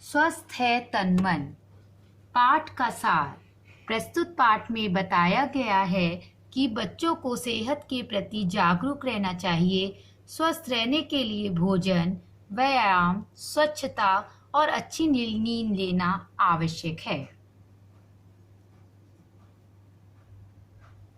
स्वस्थ है तन मन। पाठ का सार। प्रस्तुत पाठ में बताया गया है कि बच्चों को सेहत के प्रति जागरूक रहना चाहिए। स्वस्थ रहने के लिए भोजन, व्यायाम, स्वच्छता और अच्छी नींद लेना आवश्यक है।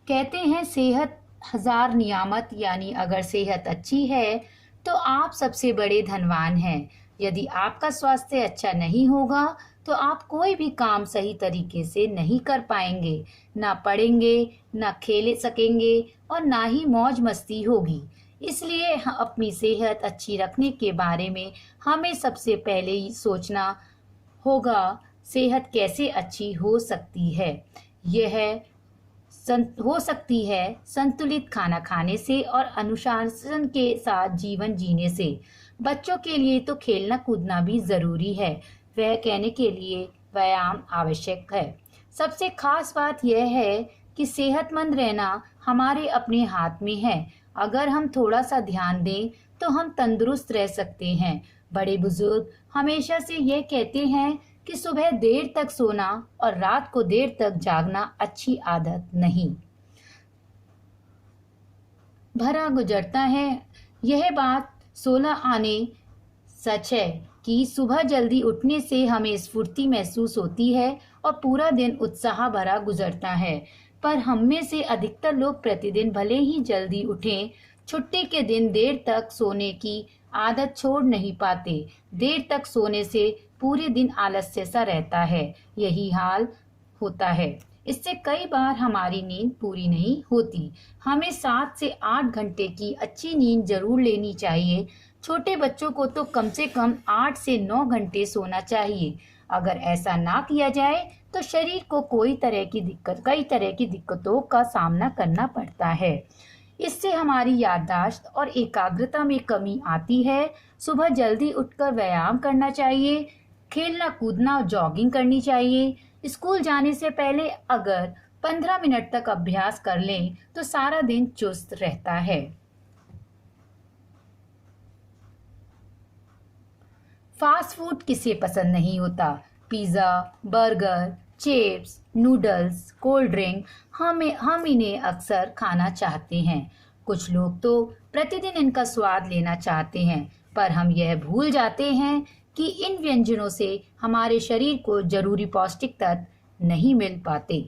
कहते हैं सेहत हजार नियामत, यानी अगर सेहत अच्छी है तो आप सबसे बड़े धनवान हैं। यदि आपका स्वास्थ्य अच्छा नहीं होगा तो आप कोई भी काम सही तरीके से नहीं कर पाएंगे, ना पढ़ेंगे, ना खेल सकेंगे और ना ही मौज मस्ती होगी। इसलिए अपनी सेहत अच्छी रखने के बारे में हमें सबसे पहले ही सोचना होगा, सेहत कैसे अच्छी हो सकती है। यह हो सकती है संतुलित खाना खाने से और अनुशासन के साथ जीवन जीने से। बच्चों के लिए तो खेलना कूदना भी जरूरी है। वह कहने के लिए व्यायाम आवश्यक है। सबसे खास बात यह है कि सेहतमंद रहना हमारे अपने हाथ में है। अगर हम थोड़ा सा ध्यान दें तो हम तंदुरुस्त रह सकते हैं। बड़े बुजुर्ग हमेशा से यह कहते हैं कि सुबह देर तक सोना और रात को देर तक जागना अच्छी आदत नहीं। भरा गुजरता है। यह बात 16 आने सच है कि सुबह जल्दी उठने से हमें स्फूर्ति महसूस होती है और पूरा दिन उत्साह भरा गुजरता है। पर हम में से अधिकतर लोग प्रतिदिन भले ही जल्दी उठें, छुट्टी के दिन देर तक सोने की आदत छोड़ नहीं पाते। देर तक सोने से पूरे दिन आलस्य सा रहता है। यही हाल होता है। इससे कई बार हमारी नींद पूरी नहीं होती। हमें 7 से 8 घंटे की अच्छी नींद जरूर लेनी चाहिए। छोटे बच्चों को तो कम से कम 8 से 9 घंटे सोना चाहिए। अगर ऐसा ना किया जाए तो शरीर को कई तरह की दिक्कतों का सामना करना पड़ता है। इससे हमारी याददाश्त और एकाग्रता में कमी आती है। सुबह जल्दी उठकर व्यायाम करना चाहिए, खेलना कूदना और जॉगिंग करनी चाहिए। स्कूल जाने से पहले अगर 15 मिनट तक अभ्यास कर लें तो सारा दिन चुस्त रहता है। फास्ट फूड किसे पसंद नहीं होता। Pizza, burger, chips, noodles, cold drink, हम इन्हें अक्सर खाना चाहते हैं। कुछ लोग तो प्रतिदिन इनका स्वाद लेना चाहते हैं, पर हम यह भूल जाते हैं कि इन व्यंजनों से हमारे शरीर को जरूरी पौष्टिक तत्व नहीं मिल पाते।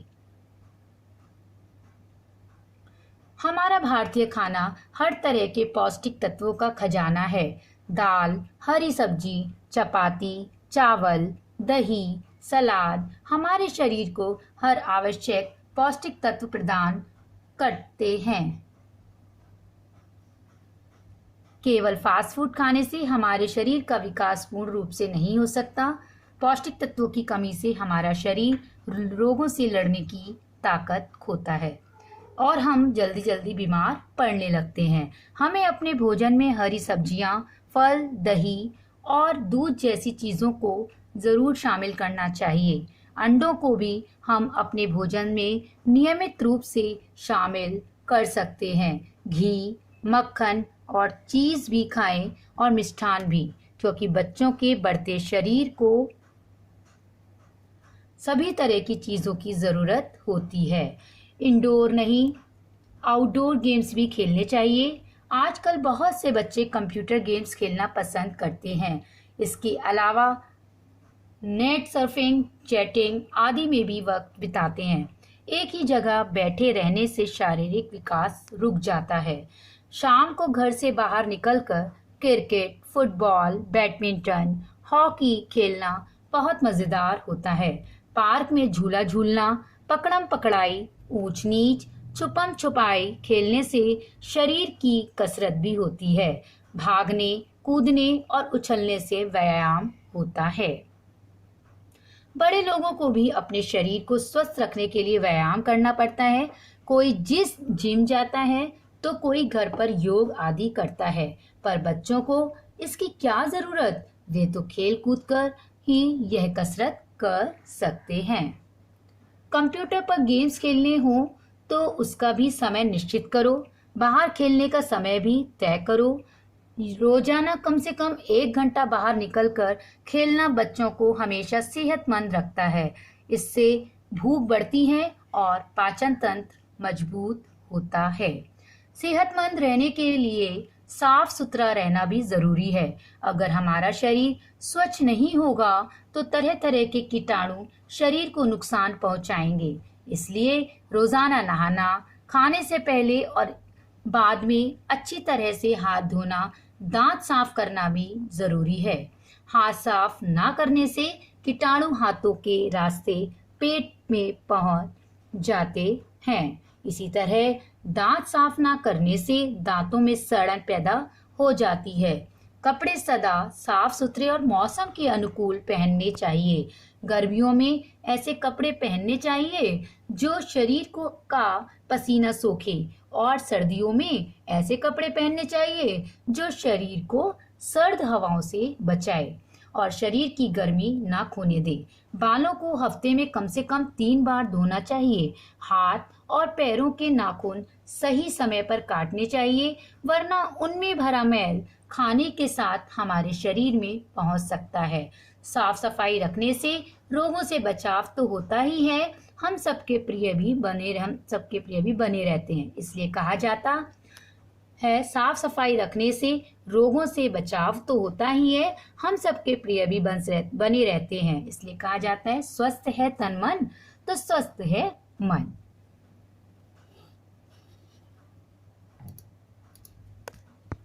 हमारा भारतीय खाना हर तरह के पौष्टिक तत्वों का खजाना है। दाल, हरी सब्जी, चपाती, चावल, दही, सलाद हमारे शरीर को हर आवश्यक पौष्टिक तत्व प्रदान करते हैं। केवल फास्ट फूड खाने से हमारे शरीर का विकास पूर्ण रूप से नहीं हो सकता। पौष्टिक तत्वों की कमी से हमारा शरीर रोगों से लड़ने की ताकत खोता है और हम जल्दी जल्दी बीमार पड़ने लगते हैं। हमें अपने भोजन में हरी सब्जियां, फल, दही और दूध जैसी चीज़ों को ज़रूर शामिल करना चाहिए। अंडों को भी हम अपने भोजन में नियमित रूप से शामिल कर सकते हैं। घी, मक्खन और चीज़ भी खाएं और मिष्ठान भी, क्योंकि बच्चों के बढ़ते शरीर को सभी तरह की चीज़ों की ज़रूरत होती है। इंडोर नहीं, आउटडोर गेम्स भी खेलने चाहिए। आजकल बहुत से बच्चे कंप्यूटर गेम्स खेलना पसंद करते हैं। इसके अलावा नेट सर्फिंग, चैटिंग आदि में भी वक्त बिताते हैं। एक ही जगह बैठे रहने से शारीरिक विकास रुक जाता है। शाम को घर से बाहर निकलकर क्रिकेट, फुटबॉल, बैडमिंटन, हॉकी खेलना बहुत मज़ेदार होता है। पार्क में झूला झूलना, पकड़म पकड़ाई, ऊंच नीच, छुपम छुपाई खेलने से शरीर की कसरत भी होती है। भागने, कूदने और उछलने से व्यायाम होता है। बड़े लोगों को भी अपने शरीर को स्वस्थ रखने के लिए व्यायाम करना पड़ता है। कोई जिम जाता है तो कोई घर पर योग आदि करता है, पर बच्चों को इसकी क्या जरूरत। वे तो खेल कूद कर ही यह कसरत कर सकते हैं। कंप्यूटर पर गेम्स खेलने हो तो उसका भी समय निश्चित करो। बाहर खेलने का समय भी तय करो। रोजाना कम से कम 1 घंटा बाहर निकलकर खेलना बच्चों को हमेशा सेहतमंद रखता है। इससे भूख बढ़ती है और पाचन तंत्र मजबूत होता है। सेहतमंद रहने के लिए साफ सुथरा रहना भी जरूरी है। अगर हमारा शरीर स्वच्छ नहीं होगा तो तरह तरह के कीटाणु शरीर को नुकसान पहुंचाएंगे। इसलिए रोजाना नहाना, खाने से पहले और बाद में अच्छी तरह से हाथ धोना, दांत साफ करना भी जरूरी है। हाथ साफ ना करने से कीटाणु हाथों के रास्ते पेट में पहुंच जाते हैं। इसी तरह दांत साफ ना करने से दांतों में सड़न पैदा हो जाती है। कपड़े सदा साफ सुथरे और मौसम के अनुकूल पहनने चाहिए। गर्मियों में ऐसे कपड़े पहनने चाहिए जो शरीर को का पसीना सोखे और सर्दियों में ऐसे कपड़े पहनने चाहिए जो शरीर को सर्द हवाओं से बचाए और शरीर की गर्मी ना खोने दे। बालों को हफ्ते में कम से कम 3 बार धोना चाहिए। हाथ और पैरों के नाखून सही समय पर काटने चाहिए, वरना उनमें भरा मैल खाने के साथ हमारे शरीर में पहुंच सकता है। साफ सफाई रखने से रोगों से बचाव तो होता ही है, हम सबके प्रिय भी बने रहते हैं। इसलिए कहा जाता है साफ सफाई रखने से रोगों से बचाव तो होता ही है, हम सबके प्रिय भी बने रहते हैं। इसलिए कहा जाता है स्वस्थ है तन मन तो स्वस्थ है मन।